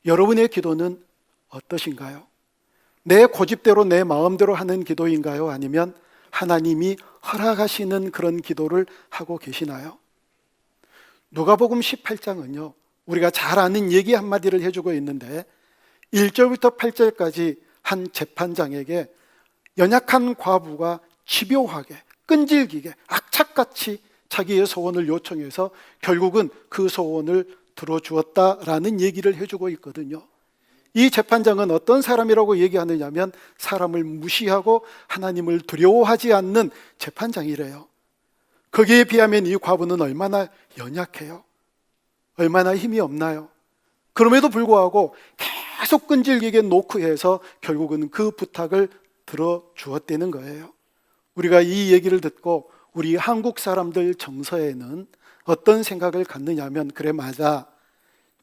여러분의 기도는 어떠신가요? 내 고집대로 내 마음대로 하는 기도인가요? 아니면 하나님이 허락하시는 그런 기도를 하고 계시나요? 누가복음 18장은요, 우리가 잘 아는 얘기 한마디를 해주고 있는데 1절부터 8절까지 한 재판장에게 연약한 과부가 집요하게 끈질기게 악착같이 자기의 소원을 요청해서 결국은 그 소원을 들어주었다라는 얘기를 해주고 있거든요. 이 재판장은 어떤 사람이라고 얘기하느냐면 사람을 무시하고 하나님을 두려워하지 않는 재판장이래요. 거기에 비하면 이 과부는 얼마나 연약해요? 얼마나 힘이 없나요? 그럼에도 불구하고 계속 끈질기게 노크해서 결국은 그 부탁을 들어주었다는 거예요. 우리가 이 얘기를 듣고 우리 한국 사람들 정서에는 어떤 생각을 갖느냐면, 그래 맞아,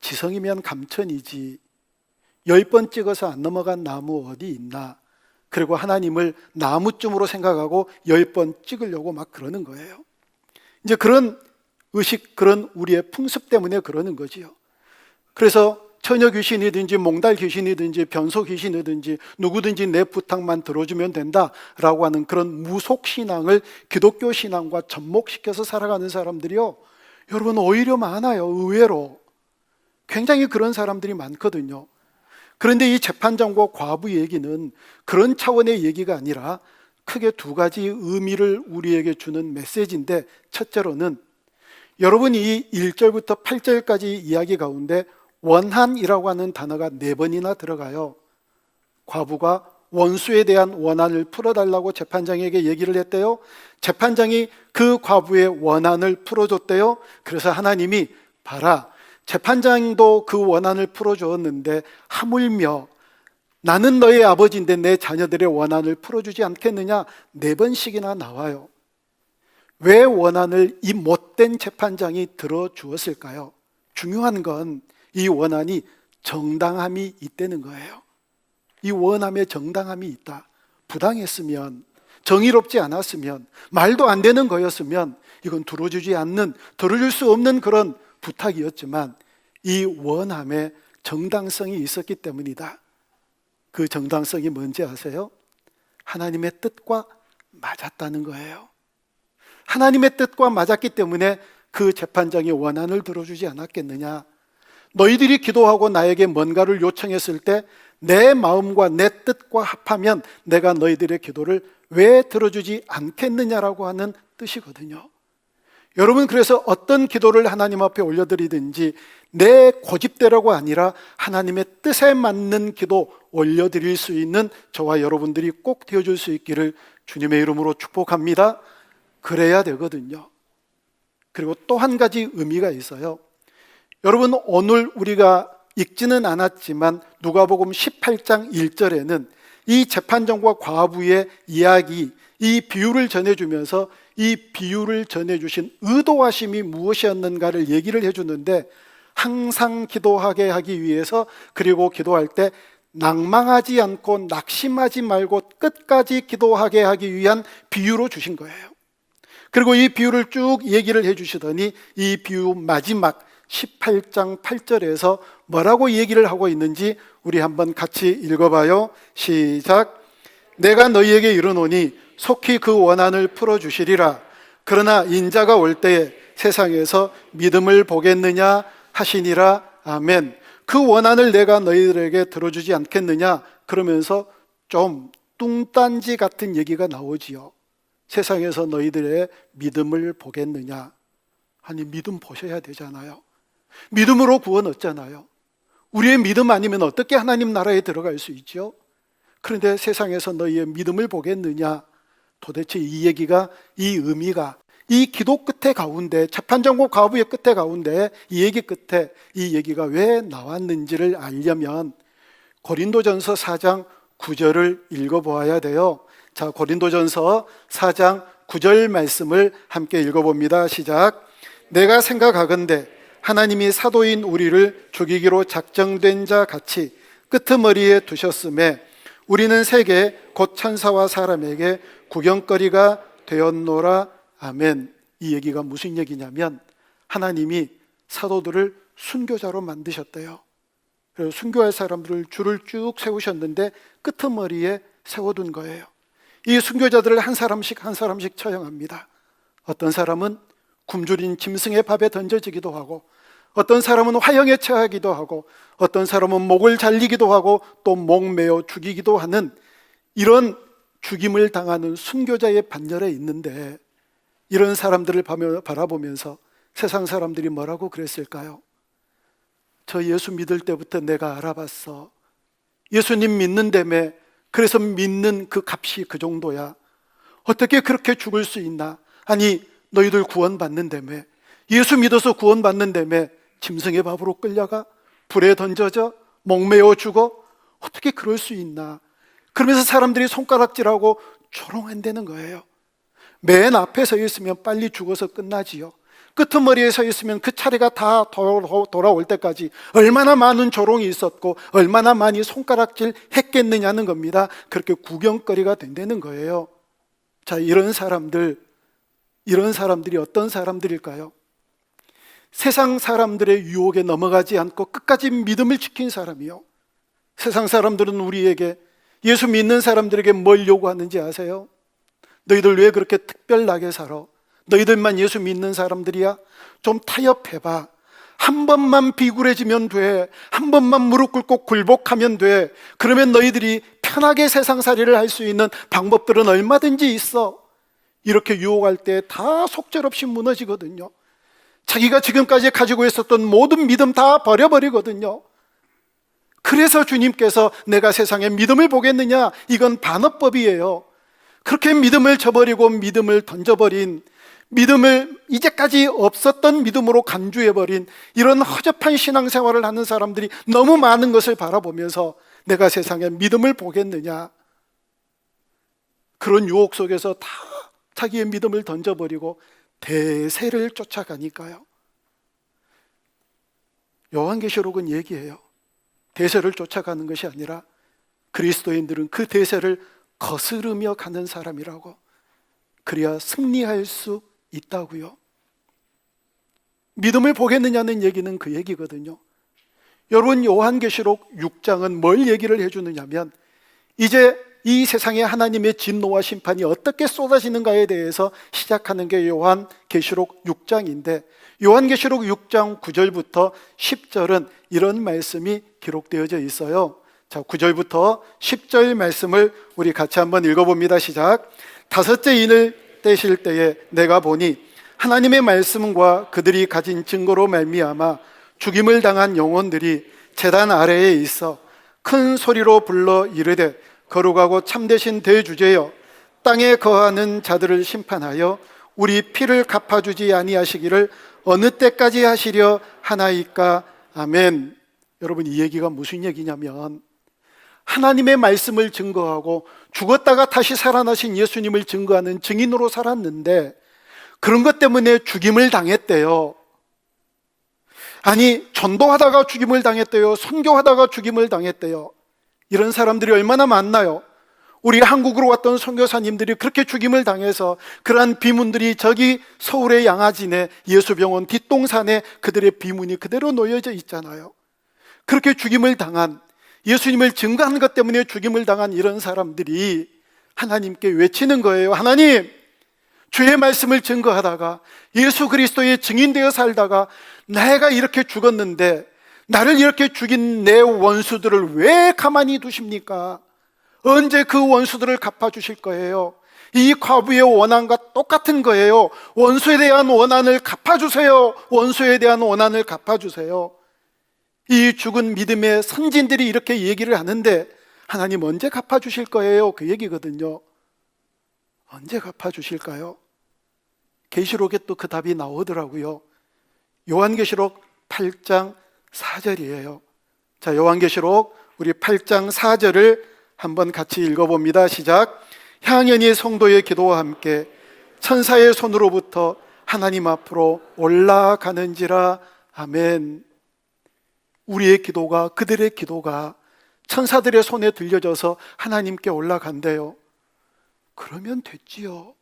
지성이면 감천이지, 10번 찍어서 안 넘어간 나무 어디 있나, 그리고 하나님을 나무쯤으로 생각하고 10번 찍으려고 막 그러는 거예요. 이제 그런 의식, 그런 우리의 풍습 때문에 그러는 거지요. 그래서 처녀 귀신이든지 몽달 귀신이든지 변소 귀신이든지 누구든지 내 부탁만 들어주면 된다라고 하는 그런 무속신앙을 기독교 신앙과 접목시켜서 살아가는 사람들이요, 여러분 오히려 많아요. 의외로 굉장히 그런 사람들이 많거든요. 그런데 이 재판장과 과부 얘기는 그런 차원의 얘기가 아니라 크게 두 가지 의미를 우리에게 주는 메시지인데, 첫째로는 여러분이 1절부터 8절까지 이야기 가운데 원한이라고 하는 단어가 4번이나 들어가요. 과부가 원수에 대한 원한을 풀어달라고 재판장에게 얘기를 했대요. 재판장이 그 과부의 원한을 풀어줬대요. 그래서 하나님이 봐라, 재판장도 그 원한을 풀어주었는데 하물며 나는 너의 아버지인데 내 자녀들의 원한을 풀어주지 않겠느냐, 4번씩이나 나와요. 왜 원한을 이 못된 재판장이 들어주었을까요? 중요한 건 이 원한이 정당함이 있다는 거예요. 이 원함에 정당함이 있다. 부당했으면, 정의롭지 않았으면, 말도 안 되는 거였으면 이건 들어줄 수 없는 그런 부탁이었지만 이 원함에 정당성이 있었기 때문이다. 그 정당성이 뭔지 아세요? 하나님의 뜻과 맞았다는 거예요. 하나님의 뜻과 맞았기 때문에 그 재판장이 원한을 들어주지 않았겠느냐. 너희들이 기도하고 나에게 뭔가를 요청했을 때 내 마음과 내 뜻과 합하면 내가 너희들의 기도를 왜 들어주지 않겠느냐라고 하는 뜻이거든요. 여러분, 그래서 어떤 기도를 하나님 앞에 올려드리든지 내 고집대로가 아니라 하나님의 뜻에 맞는 기도 올려드릴 수 있는 저와 여러분들이 꼭 되어줄 수 있기를 주님의 이름으로 축복합니다. 그래야 되거든요. 그리고 또 한 가지 의미가 있어요. 여러분, 오늘 우리가 읽지는 않았지만 누가복음 18장 1절에는 이 재판장과 과부의 이야기, 이 비유를 전해주면서 이 비유를 전해주신 의도하심이 무엇이었는가를 얘기를 해주는데, 항상 기도하게 하기 위해서, 그리고 기도할 때 낭망하지 않고 낙심하지 말고 끝까지 기도하게 하기 위한 비유로 주신 거예요. 그리고 이 비유를 쭉 얘기를 해주시더니 이 비유 마지막 18장 8절에서 뭐라고 얘기를 하고 있는지 우리 한번 같이 읽어봐요. 시작. 내가 너희에게 이르노니 속히 그 원한을 풀어주시리라. 그러나 인자가 올 때에 세상에서 믿음을 보겠느냐 하시니라. 아멘. 그 원한을 내가 너희들에게 들어주지 않겠느냐, 그러면서 좀 뚱딴지 같은 얘기가 나오지요. 세상에서 너희들의 믿음을 보겠느냐. 아니, 믿음 보셔야 되잖아요. 믿음으로 구원 얻잖아요. 우리의 믿음 아니면 어떻게 하나님 나라에 들어갈 수 있죠? 그런데 세상에서 너희의 믿음을 보겠느냐. 도대체 이 얘기가, 이 의미가 이 기도 끝에 가운데, 재판장과 과부의 끝에 가운데 이 얘기 끝에 이 얘기가 왜 나왔는지를 알려면 고린도전서 4장 9절을 읽어보아야 돼요. 자, 고린도전서 4장 9절 말씀을 함께 읽어봅니다. 시작. 내가 생각하건대 하나님이 사도인 우리를 죽이기로 작정된 자 같이 끄트머리에 두셨음에 우리는 세계 곧 천사와 사람에게 구경거리가 되었노라. 아멘. 이 얘기가 무슨 얘기냐면 하나님이 사도들을 순교자로 만드셨대요. 그래서 순교할 사람들을 줄을 쭉 세우셨는데 끄트머리에 세워둔 거예요. 이 순교자들을 한 사람씩 한 사람씩 처형합니다. 어떤 사람은 굶주린 짐승의 밥에 던져지기도 하고, 어떤 사람은 화형에 처하기도 하고, 어떤 사람은 목을 잘리기도 하고, 또 목 메어 죽이기도 하는 이런 죽임을 당하는 순교자의 반열에 있는데, 이런 사람들을 바라보면서 세상 사람들이 뭐라고 그랬을까요? 저 예수 믿을 때부터 내가 알아봤어. 예수님 믿는다며. 그래서 믿는 그 값이 그 정도야. 어떻게 그렇게 죽을 수 있나? 아니, 너희들 구원받는다며. 예수 믿어서 구원받는다며. 짐승의 밥으로 끌려가? 불에 던져져? 목매어 죽어? 어떻게 그럴 수 있나? 그러면서 사람들이 손가락질하고 조롱한다는 거예요. 맨 앞에 서 있으면 빨리 죽어서 끝나지요. 끄트머리에 서 있으면 그 차례가 다 돌아올 때까지 얼마나 많은 조롱이 있었고 얼마나 많이 손가락질 했겠느냐는 겁니다. 그렇게 구경거리가 된다는 거예요. 자, 이런 사람들이 어떤 사람들일까요? 세상 사람들의 유혹에 넘어가지 않고 끝까지 믿음을 지킨 사람이요. 세상 사람들은 우리에게, 예수 믿는 사람들에게 뭘 요구하는지 아세요? 너희들 왜 그렇게 특별나게 살아? 너희들만 예수 믿는 사람들이야? 좀 타협해봐. 한 번만 비굴해지면 돼. 한 번만 무릎 꿇고 굴복하면 돼. 그러면 너희들이 편하게 세상살이를 할 수 있는 방법들은 얼마든지 있어. 이렇게 유혹할 때 다 속절없이 무너지거든요. 자기가 지금까지 가지고 있었던 모든 믿음 다 버려버리거든요. 그래서 주님께서 내가 세상에 믿음을 보겠느냐? 이건 반어법이에요. 그렇게 믿음을 저버리고 믿음을 던져버린, 믿음을 이제까지 없었던 믿음으로 간주해버린 이런 허접한 신앙생활을 하는 사람들이 너무 많은 것을 바라보면서 내가 세상에 믿음을 보겠느냐? 그런 유혹 속에서 다 자기의 믿음을 던져버리고 대세를 쫓아가니까요. 요한계시록은 얘기해요. 대세를 쫓아가는 것이 아니라 그리스도인들은 그 대세를 거스르며 가는 사람이라고. 그래야 승리할 수 있다고요. 믿음을 보겠느냐는 얘기는 그 얘기거든요. 여러분, 요한계시록 6장은 뭘 얘기를 해주느냐면, 이제 이 세상에 하나님의 진노와 심판이 어떻게 쏟아지는가에 대해서 시작하는 게 요한계시록 6장인데, 요한계시록 6장 9절부터 10절은 이런 말씀이 기록되어져 있어요. 자, 9절부터 10절 말씀을 우리 같이 한번 읽어봅니다. 시작. 다섯째 인을 떼실 때에 내가 보니 하나님의 말씀과 그들이 가진 증거로 말미암아 죽임을 당한 영혼들이 제단 아래에 있어 큰 소리로 불러 이르되 거룩하고 참되신 대주제여, 땅에 거하는 자들을 심판하여 우리 피를 갚아주지 아니하시기를 어느 때까지 하시려 하나이까. 아멘. 여러분, 이 얘기가 무슨 얘기냐면, 하나님의 말씀을 증거하고 죽었다가 다시 살아나신 예수님을 증거하는 증인으로 살았는데 그런 것 때문에 죽임을 당했대요. 아니, 전도하다가 죽임을 당했대요. 선교하다가 죽임을 당했대요. 이런 사람들이 얼마나 많나요? 우리 한국으로 왔던 선교사님들이 그렇게 죽임을 당해서 그러한 비문들이 저기 서울의 양아진에 예수병원 뒷동산에 그들의 비문이 그대로 놓여져 있잖아요. 그렇게 죽임을 당한, 예수님을 증거한 것 때문에 죽임을 당한 이런 사람들이 하나님께 외치는 거예요. 하나님, 주의 말씀을 증거하다가 예수 그리스도의 증인되어 살다가 내가 이렇게 죽었는데 나를 이렇게 죽인 내 원수들을 왜 가만히 두십니까? 언제 그 원수들을 갚아주실 거예요? 이 과부의 원한과 똑같은 거예요. 원수에 대한 원한을 갚아주세요. 원수에 대한 원한을 갚아주세요. 이 죽은 믿음의 선진들이 이렇게 얘기를 하는데 하나님 언제 갚아주실 거예요? 그 얘기거든요. 언제 갚아주실까요? 계시록에 또 그 답이 나오더라고요. 요한계시록 8장 4절이에요. 자, 요한계시록 우리 8장 4절을 한번 같이 읽어봅니다. 시작. 향연이 성도의 기도와 함께 천사의 손으로부터 하나님 앞으로 올라가는지라. 아멘. 우리의 기도가, 그들의 기도가 천사들의 손에 들려져서 하나님께 올라간대요. 그러면 됐지요.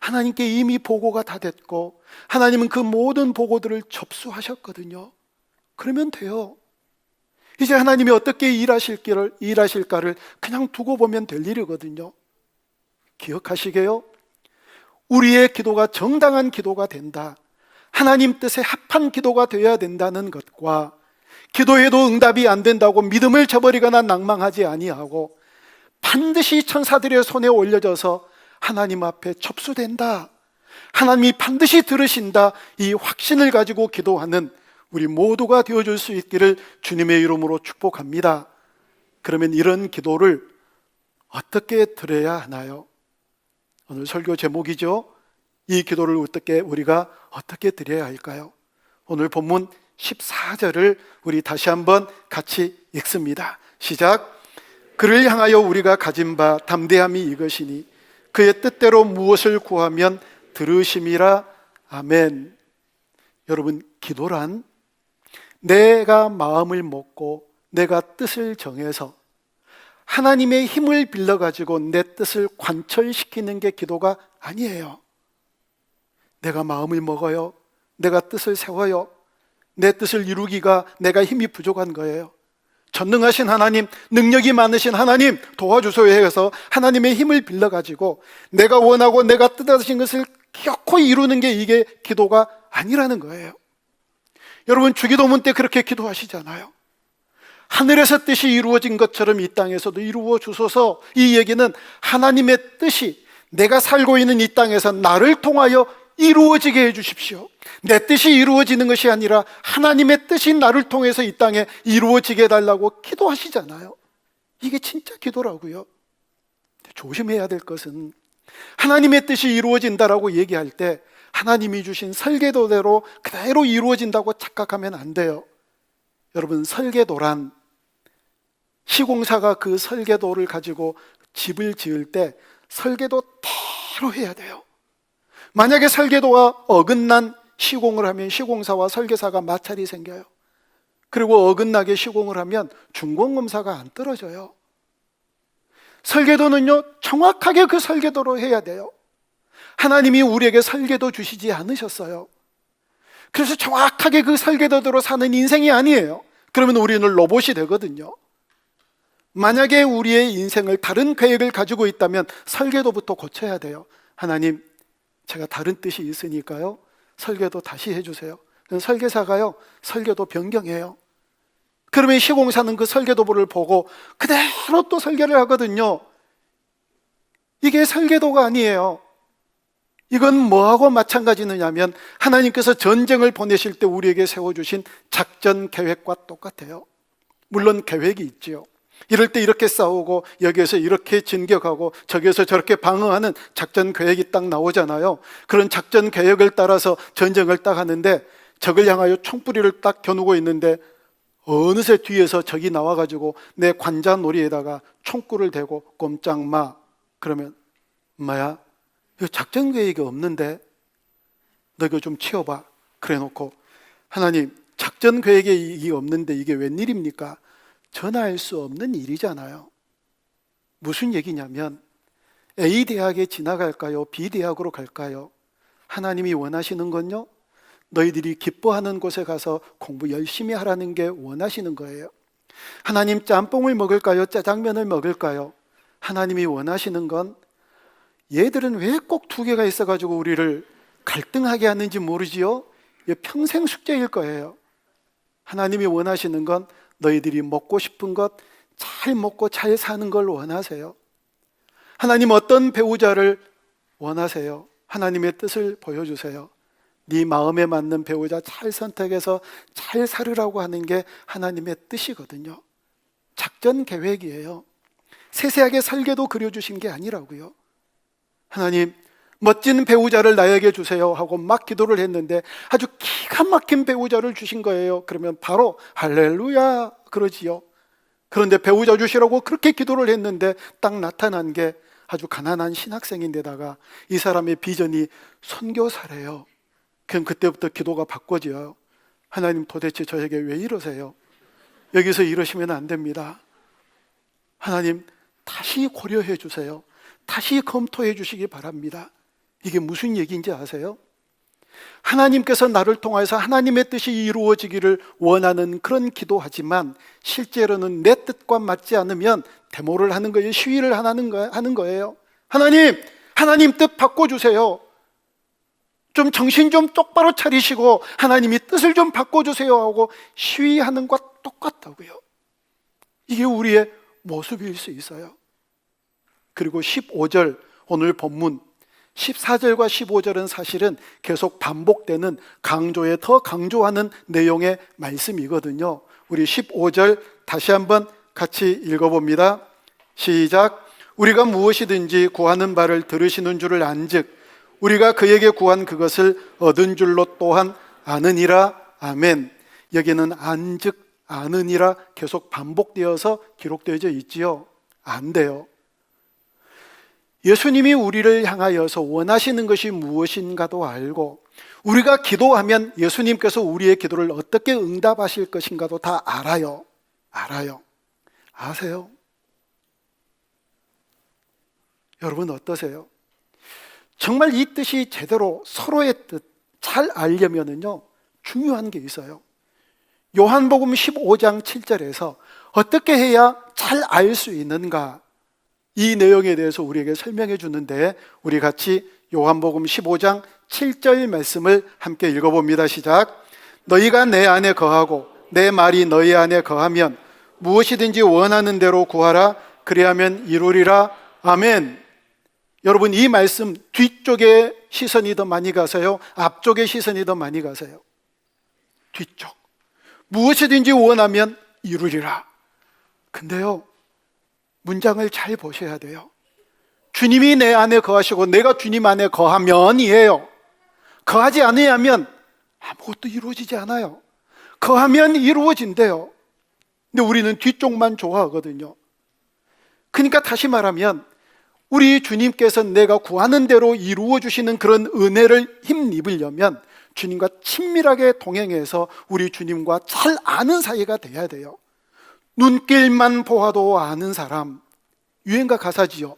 하나님께 이미 보고가 다 됐고 하나님은 그 모든 보고들을 접수하셨거든요. 그러면 돼요. 이제 하나님이 어떻게 일하실까를 그냥 두고 보면 될 일이거든요. 기억하시게요? 우리의 기도가 정당한 기도가 된다, 하나님 뜻에 합한 기도가 되어야 된다는 것과 기도해도 응답이 안 된다고 믿음을 저버리거나 낭망하지 아니하고 반드시 천사들의 손에 올려져서 하나님 앞에 접수된다, 하나님이 반드시 들으신다, 이 확신을 가지고 기도하는 우리 모두가 되어줄 수 있기를 주님의 이름으로 축복합니다. 그러면 이런 기도를 어떻게 드려야 하나요? 오늘 설교 제목이죠. 이 기도를 우리가 어떻게 드려야 할까요? 오늘 본문 14절을 우리 다시 한번 같이 읽습니다. 시작. 그를 향하여 우리가 가진 바 담대함이 이것이니 그의 뜻대로 무엇을 구하면 들으심이라. 아멘. 여러분, 기도란 내가 마음을 먹고 내가 뜻을 정해서 하나님의 힘을 빌려가지고 내 뜻을 관철시키는 게 기도가 아니에요. 내가 마음을 먹어요, 내가 뜻을 세워요, 내 뜻을 이루기가 내가 힘이 부족한 거예요. 전능하신 하나님, 능력이 많으신 하나님 도와주소서 해서 하나님의 힘을 빌려가지고 내가 원하고 내가 뜻하신 것을 기어코 이루는 게 이게 기도가 아니라는 거예요. 여러분, 주기도문 때 그렇게 기도하시잖아요. 하늘에서 뜻이 이루어진 것처럼 이 땅에서도 이루어 주소서. 이 얘기는 하나님의 뜻이 내가 살고 있는 이 땅에서 나를 통하여 이루어지게 해주십시오. 내 뜻이 이루어지는 것이 아니라 하나님의 뜻이 나를 통해서 이 땅에 이루어지게 해달라고 기도하시잖아요. 이게 진짜 기도라고요. 조심해야 될 것은 하나님의 뜻이 이루어진다라고 얘기할 때 하나님이 주신 설계도대로 그대로 이루어진다고 착각하면 안 돼요. 여러분, 설계도란 시공사가 그 설계도를 가지고 집을 지을 때 설계도대로 해야 돼요. 만약에 설계도가 어긋난 시공을 하면 시공사와 설계사가 마찰이 생겨요. 그리고 어긋나게 시공을 하면 준공검사가 안 떨어져요. 설계도는요, 정확하게 그 설계도로 해야 돼요. 하나님이 우리에게 설계도 주시지 않으셨어요. 그래서 정확하게 그 설계도대로 사는 인생이 아니에요. 그러면 우리는 로봇이 되거든요. 만약에 우리의 인생을 다른 계획을 가지고 있다면 설계도부터 고쳐야 돼요. 하나님, 제가 다른 뜻이 있으니까요, 설계도 다시 해주세요. 설계사가요, 설계도 변경해요. 그러면 시공사는 그 설계도를 보고 그대로 또 설계를 하거든요. 이게 설계도가 아니에요. 이건 뭐하고 마찬가지느냐면 하나님께서 전쟁을 보내실 때 우리에게 세워주신 작전 계획과 똑같아요. 물론 계획이 있지요. 이럴 때 이렇게 싸우고 여기에서 이렇게 진격하고 저기에서 저렇게 방어하는 작전 계획이 딱 나오잖아요. 그런 작전 계획을 따라서 전쟁을 딱 하는데 적을 향하여 총뿌리를 딱 겨누고 있는데 어느새 뒤에서 적이 나와가지고 내 관자놀이에다가 총구를 대고 꼼짝 마. 그러면 엄마야, 이거 작전 계획이 없는데 너 이거 좀 치워봐. 그래 놓고 하나님, 작전 계획이 이게 없는데 이게 웬일입니까? 전할 수 없는 일이잖아요. 무슨 얘기냐면 A 대학에 지나갈까요? B 대학으로 갈까요? 하나님이 원하시는 건요, 너희들이 기뻐하는 곳에 가서 공부 열심히 하라는 게 원하시는 거예요. 하나님, 짬뽕을 먹을까요? 짜장면을 먹을까요? 하나님이 원하시는 건 얘들은 왜 꼭 두 개가 있어가지고 우리를 갈등하게 하는지 모르지요? 이게 평생 숙제일 거예요. 하나님이 원하시는 건 너희들이 먹고 싶은 것 잘 먹고 잘 사는 걸 원하세요. 하나님, 어떤 배우자를 원하세요? 하나님의 뜻을 보여주세요. 네 마음에 맞는 배우자 잘 선택해서 잘 살으라고 하는 게 하나님의 뜻이거든요. 작전 계획이에요. 세세하게 설계도 그려주신 게 아니라고요. 하나님, 멋진 배우자를 나에게 주세요 하고 막 기도를 했는데 아주 기가 막힌 배우자를 주신 거예요. 그러면 바로 할렐루야 그러지요. 그런데 배우자 주시라고 그렇게 기도를 했는데 딱 나타난 게 아주 가난한 신학생인데다가 이 사람의 비전이 선교사래요. 그럼 그때부터 기도가 바꿔져요. 하나님, 도대체 저에게 왜 이러세요? 여기서 이러시면 안 됩니다. 하나님, 다시 고려해 주세요. 다시 검토해 주시기 바랍니다. 이게 무슨 얘기인지 아세요? 하나님께서 나를 통하여서 하나님의 뜻이 이루어지기를 원하는 그런 기도하지만 실제로는 내 뜻과 맞지 않으면 데모를 하는 거예요. 시위를 하는 거예요. 하나님 뜻 바꿔주세요. 좀 정신 좀 똑바로 차리시고 하나님이 뜻을 좀 바꿔주세요 하고 시위하는 것과 똑같다고요. 이게 우리의 모습일 수 있어요. 그리고 15절 오늘 본문 14절과 15절은 사실은 계속 반복되는 강조에 더 강조하는 내용의 말씀이거든요. 우리 15절 다시 한번 같이 읽어봅니다. 시작. 우리가 무엇이든지 구하는 바를 들으시는 줄을 안즉 우리가 그에게 구한 그것을 얻은 줄로 또한 아느니라. 아멘. 여기는 안즉 아느니라 계속 반복되어서 기록되어져 있지요. 안 돼요. 예수님이 우리를 향하여서 원하시는 것이 무엇인가도 알고 우리가 기도하면 예수님께서 우리의 기도를 어떻게 응답하실 것인가도 다 알아요. 아세요? 여러분 어떠세요? 정말 이 뜻이 제대로 서로의 뜻 잘 알려면은요 중요한 게 있어요. 요한복음 15장 7절에서 어떻게 해야 잘 알 수 있는가, 이 내용에 대해서 우리에게 설명해 주는데 우리 같이 요한복음 15장 7절 말씀을 함께 읽어봅니다. 시작. 너희가 내 안에 거하고 내 말이 너희 안에 거하면 무엇이든지 원하는 대로 구하라. 그리하면 이루리라. 아멘. 여러분 이 말씀 뒤쪽에 시선이 더 많이 가세요? 앞쪽에 시선이 더 많이 가세요? 뒤쪽. 무엇이든지 원하면 이루리라. 근데요 문장을 잘 보셔야 돼요. 주님이 내 안에 거하시고 내가 주님 안에 거하면이에요. 거하지 않으면 아무것도 이루어지지 않아요. 거하면 이루어진대요. 근데 우리는 뒤쪽만 좋아하거든요. 그러니까 다시 말하면 우리 주님께서 내가 구하는 대로 이루어 주시는 그런 은혜를 힘입으려면 주님과 친밀하게 동행해서 우리 주님과 잘 아는 사이가 돼야 돼요. 눈길만 보아도 아는 사람, 유행가 가사지요.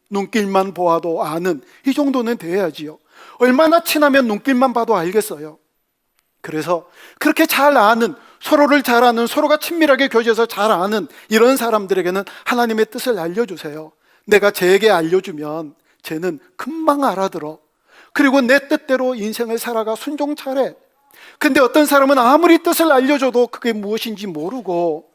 눈길만 보아도 아는, 이 정도는 돼야지요. 얼마나 친하면 눈길만 봐도 알겠어요. 그래서 그렇게 잘 아는, 서로를 잘 아는, 서로가 친밀하게 교제해서 잘 아는 이런 사람들에게는 하나님의 뜻을 알려주세요. 내가 쟤에게 알려주면 쟤는 금방 알아들어. 그리고 내 뜻대로 인생을 살아가 순종차례. 근데 어떤 사람은 아무리 뜻을 알려줘도 그게 무엇인지 모르고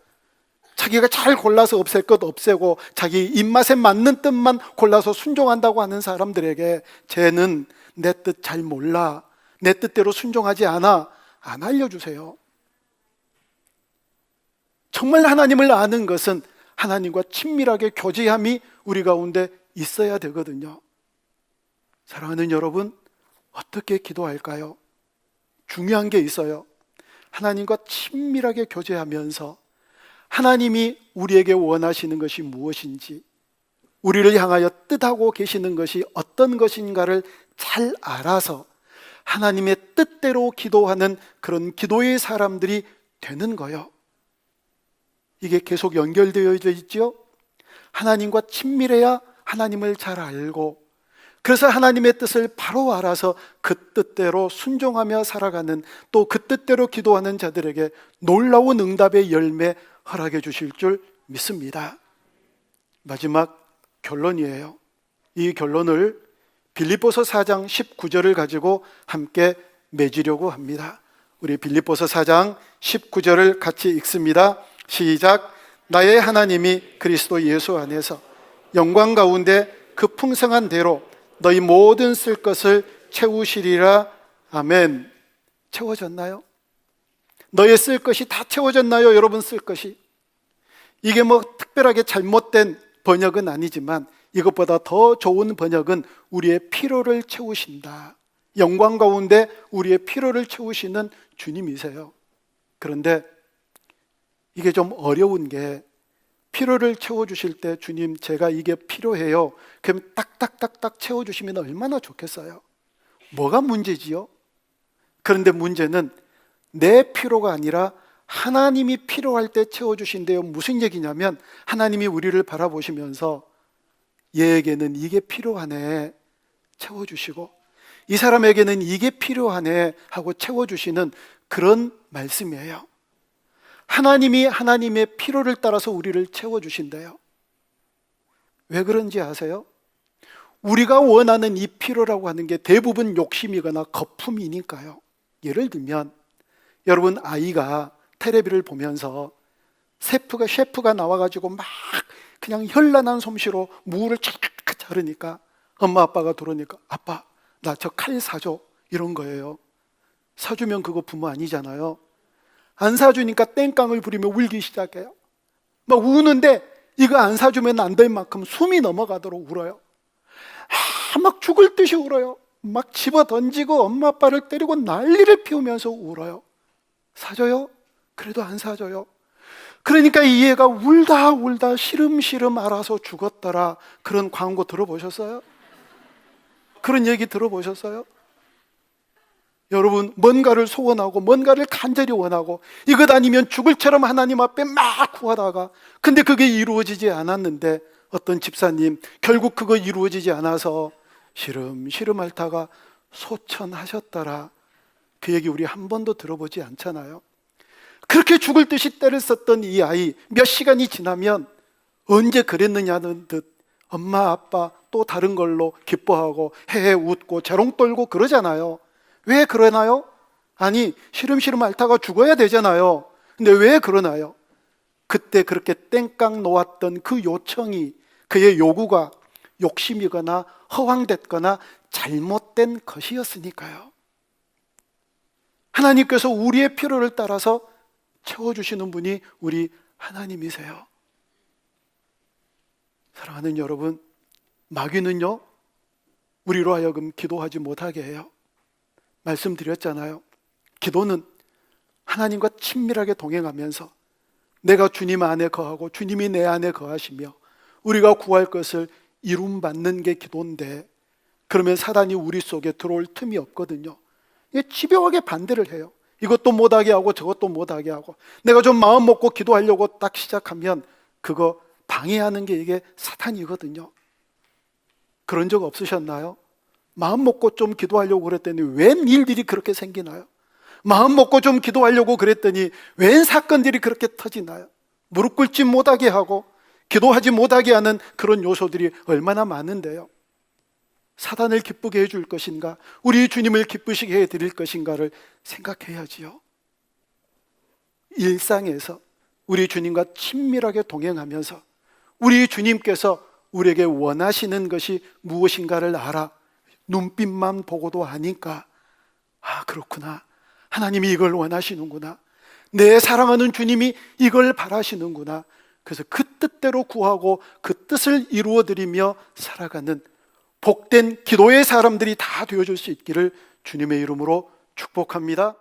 자기가 잘 골라서 없앨 것 없애고 자기 입맛에 맞는 뜻만 골라서 순종한다고 하는 사람들에게 쟤는 내 뜻 잘 몰라, 내 뜻대로 순종하지 않아, 안 알려주세요. 정말 하나님을 아는 것은 하나님과 친밀하게 교제함이 우리 가운데 있어야 되거든요. 사랑하는 여러분, 어떻게 기도할까요? 중요한 게 있어요. 하나님과 친밀하게 교제하면서 하나님이 우리에게 원하시는 것이 무엇인지, 우리를 향하여 뜻하고 계시는 것이 어떤 것인가를 잘 알아서 하나님의 뜻대로 기도하는 그런 기도의 사람들이 되는 거예요. 이게 계속 연결되어 있죠. 하나님과 친밀해야 하나님을 잘 알고, 그래서 하나님의 뜻을 바로 알아서 그 뜻대로 순종하며 살아가는, 또 그 뜻대로 기도하는 자들에게 놀라운 응답의 열매 허락해 주실 줄 믿습니다. 마지막 결론이에요. 이 결론을 빌립보서 4장 19절을 가지고 함께 맺으려고 합니다. 우리 빌립보서 4장 19절을 같이 읽습니다. 시작. 나의 하나님이 그리스도 예수 안에서 영광 가운데 그 풍성한 대로 너희 모든 쓸 것을 채우시리라. 아멘. 채워졌나요? 너의 쓸 것이 다 채워졌나요? 여러분 쓸 것이. 이게 뭐 특별하게 잘못된 번역은 아니지만 이것보다 더 좋은 번역은 우리의 필요를 채우신다. 영광 가운데 우리의 필요를 채우시는 주님이세요. 그런데 이게 좀 어려운 게, 필요를 채워주실 때 주님 제가 이게 필요해요. 그럼 딱딱딱딱 채워주시면 얼마나 좋겠어요. 뭐가 문제지요? 그런데 문제는 내 필요가 아니라 하나님이 필요할 때 채워주신대요. 무슨 얘기냐면 하나님이 우리를 바라보시면서 얘에게는 이게 필요하네 채워주시고, 이 사람에게는 이게 필요하네 하고 채워주시는 그런 말씀이에요. 하나님이 하나님의 필요를 따라서 우리를 채워주신대요. 왜 그런지 아세요? 우리가 원하는 이 필요라고 하는 게 대부분 욕심이거나 거품이니까요. 예를 들면 여러분, 아이가 텔레비를 보면서 셰프가 나와가지고 막 그냥 현란한 솜씨로 무를 착착 자르니까 엄마 아빠가 들어오니까 아빠 나 저 칼 사줘 이런 거예요. 사주면 그거 부모 아니잖아요. 안 사주니까 땡깡을 부리며 울기 시작해요. 막 우는데 이거 안 사주면 안 될 만큼 숨이 넘어가도록 울어요. 막 죽을 듯이 울어요. 막 집어 던지고 엄마 아빠를 때리고 난리를 피우면서 울어요. 사줘요? 그래도 안 사줘요. 그러니까 이 애가 울다 시름시름 알아서 죽었더라. 그런 광고 들어보셨어요? 그런 얘기 들어보셨어요? 여러분, 뭔가를 소원하고 뭔가를 간절히 원하고 이것 아니면 죽을 처럼 하나님 앞에 막 구하다가 근데 그게 이루어지지 않았는데 어떤 집사님 결국 그거 이루어지지 않아서 시름시름 앓다가 소천하셨더라. 그 얘기 우리 한 번도 들어보지 않잖아요. 그렇게 죽을 듯이 때를 썼던 이 아이 몇 시간이 지나면 언제 그랬느냐는 듯 엄마 아빠 또 다른 걸로 기뻐하고 헤헤 웃고 재롱 떨고 그러잖아요. 왜 그러나요? 아니 시름시름 앓다가 죽어야 되잖아요. 근데 왜 그러나요? 그때 그렇게 땡깡 놓았던 그 요청이, 그의 요구가 욕심이거나 허황됐거나 잘못된 것이었으니까요. 하나님께서 우리의 필요를 따라서 채워주시는 분이 우리 하나님이세요. 사랑하는 여러분, 마귀는요 우리로 하여금 기도하지 못하게 해요. 말씀드렸잖아요. 기도는 하나님과 친밀하게 동행하면서 내가 주님 안에 거하고 주님이 내 안에 거하시며 우리가 구할 것을 이룸받는 게 기도인데, 그러면 사단이 우리 속에 들어올 틈이 없거든요. 집요하게 반대를 해요. 이것도 못하게 하고 저것도 못하게 하고, 내가 좀 마음 먹고 기도하려고 딱 시작하면 그거 방해하는 게 이게 사탄이거든요. 그런 적 없으셨나요? 마음 먹고 좀 기도하려고 그랬더니 웬 일들이 그렇게 생기나요? 마음 먹고 좀 기도하려고 그랬더니 웬 사건들이 그렇게 터지나요? 무릎 꿇지 못하게 하고 기도하지 못하게 하는 그런 요소들이 얼마나 많은데요. 사단을 기쁘게 해줄 것인가, 우리 주님을 기쁘시게 해드릴 것인가를 생각해야지요. 일상에서 우리 주님과 친밀하게 동행하면서 우리 주님께서 우리에게 원하시는 것이 무엇인가를 알아 눈빛만 보고도 아니까, 아 그렇구나, 하나님이 이걸 원하시는구나, 내 사랑하는 주님이 이걸 바라시는구나. 그래서 그 뜻대로 구하고 그 뜻을 이루어드리며 살아가는 복된 기도의 사람들이 다 되어줄 수 있기를 주님의 이름으로 축복합니다.